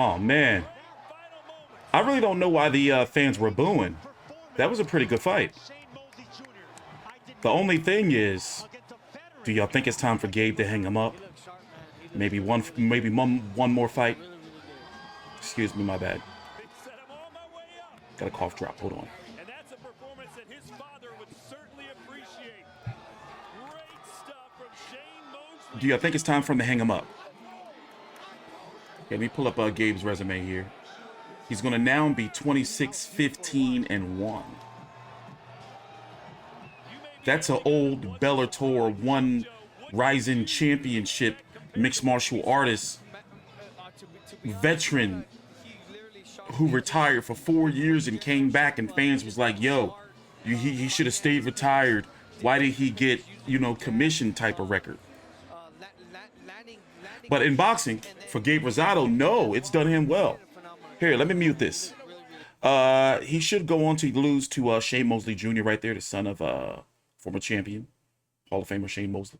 Oh, man. I really don't know why the fans were booing. That was a pretty good fight. The only thing is, do y'all think it's time for Gabe to hang him up? Maybe one more fight. Excuse me, my bad. Got a cough drop. Hold on. And that's a performance that his father would certainly appreciate. Great stuff from Shane Mosley. Do y'all think it's time for him to hang him up? Let me pull up Gabe's resume here. He's going to now be 26-15-1. That's an old Bellator 1 Rising Championship mixed martial artist veteran who retired for 4 years and came back, and fans was like, yo, he should have stayed retired. Why did he get, commission type of record? But in boxing, for Gabe Rosado, no, it's done him well. Here, let me mute this. He should go on to lose to Shane Mosley Jr. right there, the son of former champion, Hall of Famer Shane Mosley.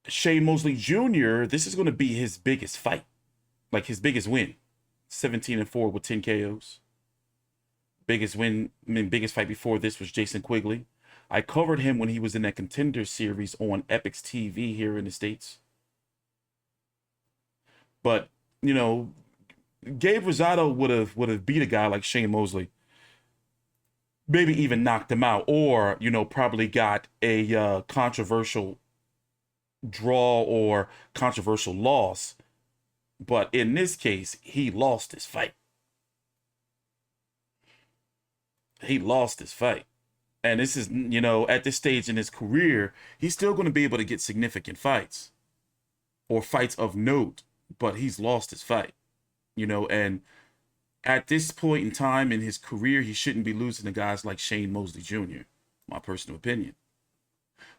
Shane Mosley Jr., this is going to be his biggest fight. Like his biggest win. 17-4 with 10 KOs. Biggest win, biggest fight before this was Jason Quigley. I covered him when he was in that Contender series on Epix TV here in the States. But, Gabe Rosado would have beat a guy like Shane Mosley. Maybe even knocked him out, or, probably got a controversial draw or controversial loss. But in this case, he lost his fight. He lost his fight. And this is, at this stage in his career, he's still going to be able to get significant fights or fights of note, but he's lost his fight, and at this point in time in his career, he shouldn't be losing to guys like Shane Mosley Jr., my personal opinion.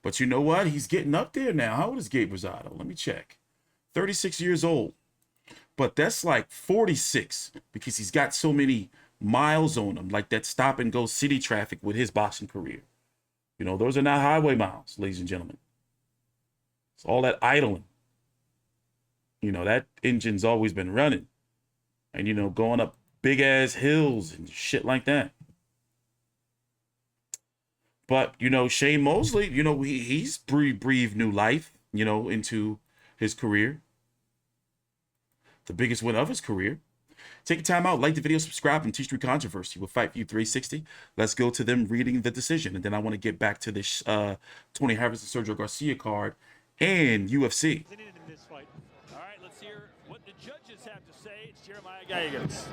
But you know what? He's getting up there now. How old is Gabe Rosado? Let me check. 36 years old. But that's like 46 because he's got so many miles on him, like that stop and go city traffic with his boxing career. Those are not highway miles, ladies and gentlemen. It's all that idling. That engine's always been running. And, going up big ass hills and shit like that. But, Shane Mosley, he's breathed new life, into his career. The biggest win of his career. Take a time out, like the video, subscribe, and T-Street Controversy with Fight View 360. Let's go to them reading the decision. And then I want to get back to this Tony Harris and Sergio Garcia card and UFC. All right, let's hear what the judges have to say. It's Jeremiah Gallegos.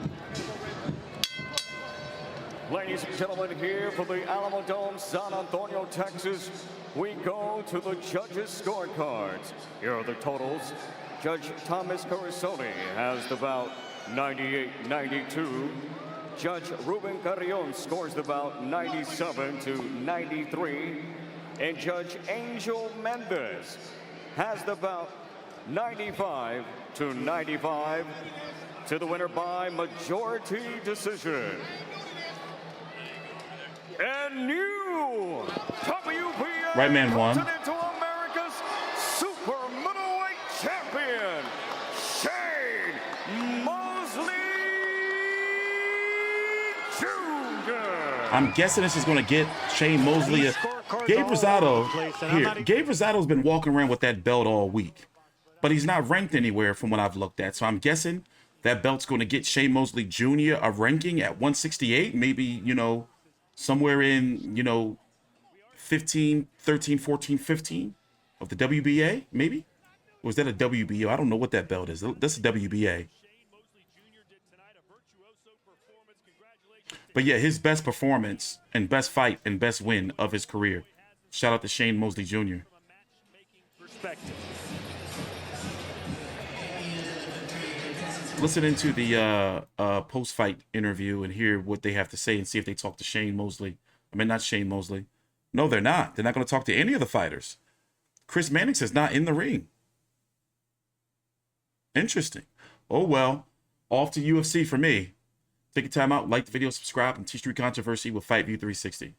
Ladies and gentlemen, here from the Alamo Dome, San Antonio, Texas, we go to the judges' scorecards. Here are the totals. Judge Thomas Carusone has the bout 98-92. Judge Ruben Carrion scores the bout 97-93. And Judge Angel Mendez has the bout 95-95 to the winner by majority decision. And new WBA Right man won. Continental America's super middleweight champion, Shane Mosley Jr. I'm guessing this is going to get Shane Mosley. Gabe Rosado, Gabe Rosado's been walking around with that belt all week, but he's not ranked anywhere from what I've looked at. So I'm guessing that belt's going to get Shane Mosley Jr. a ranking at 168, maybe, somewhere in, 15, 13, 14, 15 of the WBA, maybe? Or is that a WBO? I don't know what that belt is. That's a WBA. But yeah, his best performance and best fight and best win of his career. Shout out to Shane Mosley Jr. Listen into the post-fight interview and hear what they have to say and see if they talk to Shane Mosley. I mean, not Shane Mosley. No, they're not. They're not going to talk to any of the fighters. Chris Mannix is not in the ring. Interesting. Oh, well. Off to UFC for me. Take a time out, like the video, subscribe, and T-Street Controversy with Fight View 360.